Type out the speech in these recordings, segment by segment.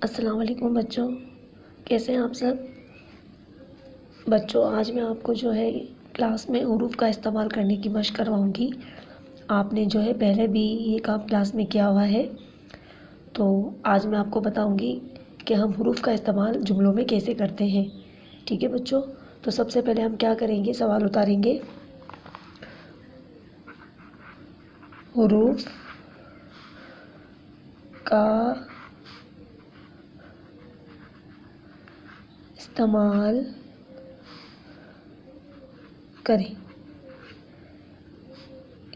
अस्सलाम वालेकुम बच्चों, कैसे हैं आप सब। बच्चों, आज मैं आपको जो है क्लास में हुरूफ का इस्तेमाल करने की मशक करवाऊँगी। आपने जो है पहले भी ये काम क्लास में किया हुआ है, तो आज मैं आपको बताऊँगी कि हम हुरूफ का इस्तेमाल जुमलों में कैसे करते हैं। ठीक है बच्चों, तो सबसे पहले हम क्या करेंगे, सवाल उतारेंगे। हुरूफ का इस्तेमाल करें।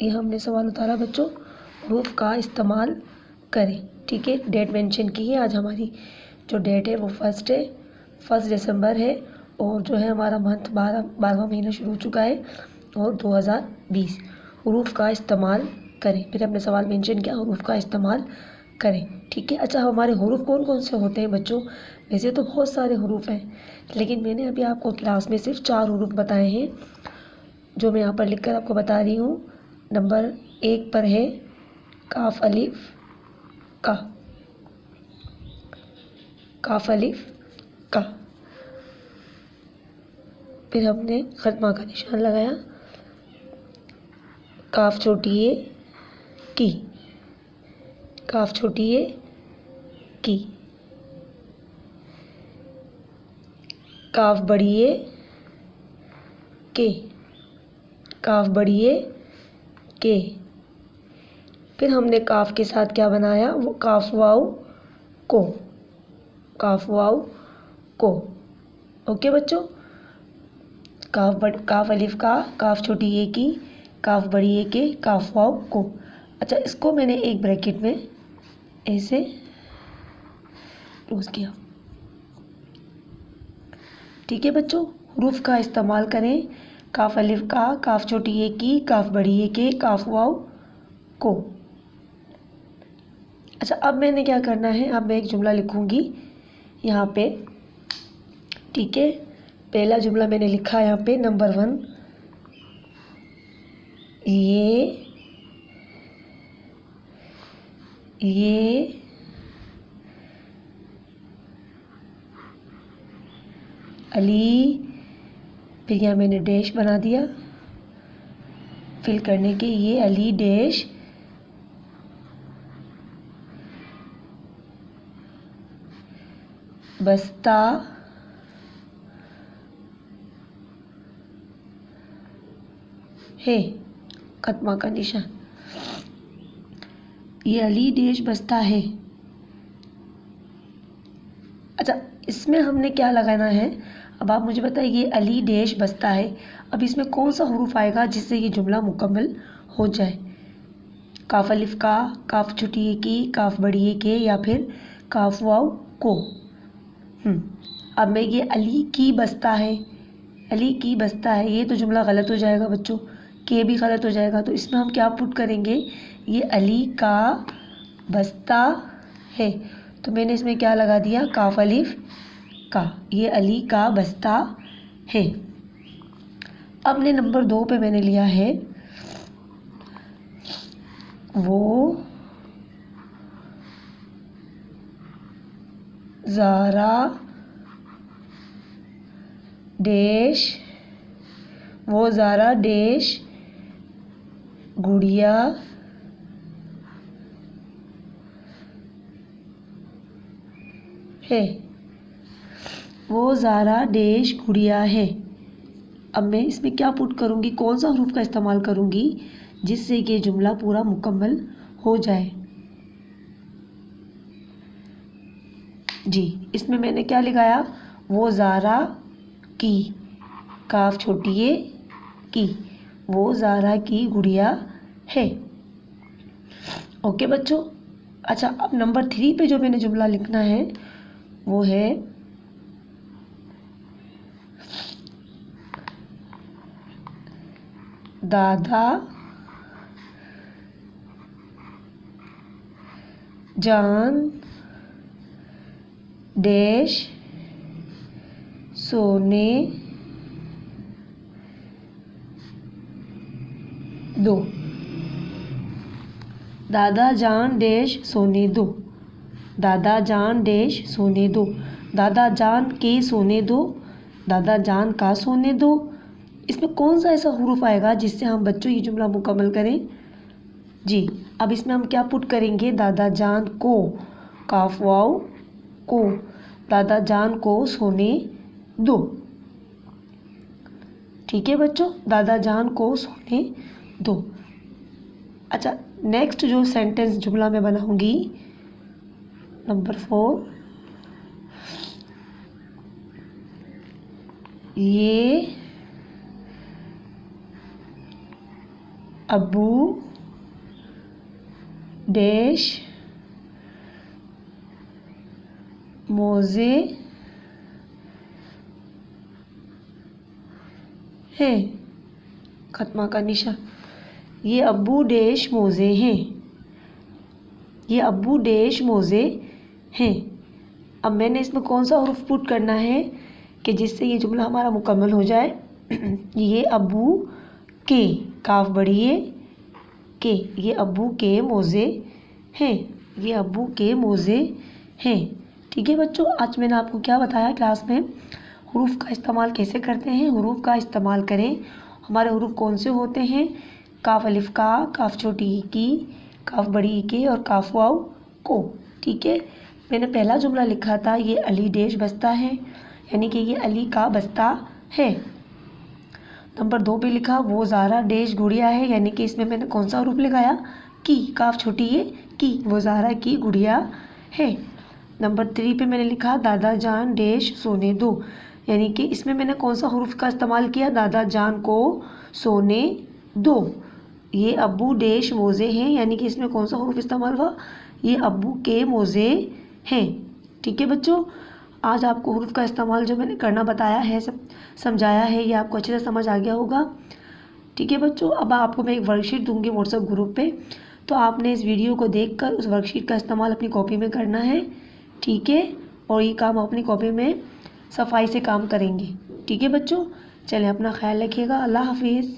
ये हमने सवाल उतारा बच्चों, हुरूफ का इस्तेमाल करें। ठीक है, डेट मेंशन की है। आज हमारी जो डेट है वो 1 दिसंबर है, और जो है हमारा मंथ 12वां महीना शुरू हो चुका है, और 2020। हुरूफ का इस्तेमाल करें, फिर हमने सवाल मेंशन किया, हुरूफ का इस्तेमाल करें। ठीक है। अच्छा, हमारे हुरूफ कौन कौन से होते हैं बच्चों। वैसे तो बहुत सारे हुरूफ हैं, लेकिन मैंने अभी आपको क्लास में सिर्फ 4 हुरूफ बताए हैं, जो मैं यहाँ पर लिख कर आपको बता रही हूँ। नंबर 1 पर है काफ अलिफ का, काफ अलिफ का। फिर हमने खत्मा का निशान लगाया, काफ छोटी ए की, काफ छोटी ए की। काफ बड़ी ए के, काफ बड़ी ए के। फिर हमने काफ के साथ क्या बनाया, वो काफ वाव को, काफ वाव को। ओके बच्चों, काफ अलिफ का, काफ छोटी ए की, काफ बड़ी ए के, काफ वाव को। अच्छा, इसको मैंने एक ब्रैकेट में ऐसे क्लोज किया। ठीक है बच्चों, हुरूफ का इस्तेमाल करें। काफ अलिफ का, काफ छोटी ए की, काफ बड़ी ए के, काफ वाव को। अच्छा, अब मैंने क्या करना है, अब मैं एक जुमला लिखूंगी यहाँ पे। ठीक है, पहला जुमला मैंने लिखा यहाँ पे, नंबर 1। ये अली, फिर यहाँ मैंने डैश बना दिया फिल करने के। ये अली डैश बस्ता है, खत्मा का निशान। ये अली डैश बस्ता है। अच्छा, इसमें हमने क्या लगाना है, अब आप मुझे बताइए। ये अली डैश बस्ता है, अब इसमें कौन सा हुरूफ आएगा जिससे ये जुमला मुकम्मल हो जाए। काफ अलिफ का, काफ छोटी ए की, काफ बड़ी ए के, या फिर काफ वाव को। अब मैं ये अली की बस्ता है, अली की बस्ता है, ये तो जुमला गलत हो जाएगा बच्चों, के भी गलत हो जाएगा। तो इसमें हम क्या पुट करेंगे, ये अली का बस्ता है, तो मैंने इसमें क्या लगा दिया, काफ अलिफ का। ये अली का बस्ता है। अब ने नंबर 2 पे मैंने लिया है, वो ज़ारा डैश, वो ज़ारा डैश गुड़िया है, वो ज़ारा डैश गुड़िया है। अब मैं इसमें क्या पुट करूँगी, कौन सा हरूफ का इस्तेमाल करूँगी जिससे ये जुमला पूरा मुकम्मल हो जाए। जी, इसमें मैंने क्या लगाया, वो ज़ारा की, काफ छोटी ए की, वो ज़ारा की गुड़िया है। ओके बच्चों। अच्छा, अब नंबर 3 पे जो मैंने जुमला लिखना है वो है, दादा जान डैश सोने दो, दादा जान डैश सोने दो। दादा जान डैश सोने दो, दादा जान के सोने दो, दादा जान का सोने दो। इसमें कौन सा ऐसा हुरूफ आएगा जिससे हम बच्चों ये जुमला मुकम्मल करें? जी, अब इसमें हम क्या पुट करेंगे? दादा जान को, काफ वाव को, दादा जान को सोने दो। ठीक है बच्चों, दादा जान को सोने दो। अच्छा, नेक्स्ट जो सेंटेंस जुमला मैं बनाऊंगी नंबर 4, ये अब्बू डैश मोज़े हैं, खत्मा का निशान। ये अब्बू डैश मोज़े हैं, ये अब्बू डैश मोज़े हैं। अब मैंने इसमें कौन सा हुरूफ पुट करना है कि जिससे ये जुमला हमारा मुकम्मल हो जाए? ये अब्बू के, काफ बड़ी है के, ये अब्बू के मोज़े हैं, ये अब्बू के मोज़े हैं। ठीक है बच्चों, आज मैंने आपको क्या बताया क्लास में? हुरूफ का इस्तेमाल कैसे करते हैं। हुरूफ का इस्तेमाल करें। हमारे हुरूफ कौन से होते हैं? काफ अलिफ का, काफ छोटी ई की, काफ बड़ी ई के और काफ वाव को। ठीक है, मैंने पहला जुमला लिखा था ये अली डैश बस्ता है, यानी कि ये अली का बस्ता है। नंबर 2 पे लिखा वो ज़ारा डैश गुड़िया है, यानी कि इसमें मैंने कौन सा हुरूफ लगाया? की, काफ छोटी है की, वो ज़ारा की गुड़िया है। नंबर 3 पे मैंने लिखा दादा जान डैश सोने दो, यानी कि इसमें मैंने कौन सा हुरूफ का इस्तेमाल किया? दादा जान को सोने दो। ये अब्बू डैश मोज़े हैं, यानी कि इसमें कौन सा हुरूफ इस्तेमाल हुआ? ये अब्बू के मोज़े हैं। ठीक है बच्चों, आज आपको हुरूफ का इस्तेमाल जो मैंने करना बताया है, सब समझाया है, ये आपको अच्छे से समझ आ गया होगा। ठीक है बच्चों, अब आपको मैं एक वर्कशीट दूंगी व्हाट्सएप ग्रुप पे, तो आपने इस वीडियो को देखकर उस वर्कशीट का इस्तेमाल अपनी कॉपी में करना है। ठीक है, और ये काम अपनी कॉपी में सफाई से काम करेंगे। ठीक है बच्चों, चलें, अपना ख्याल रखिएगा। अल्लाह हाफिज़।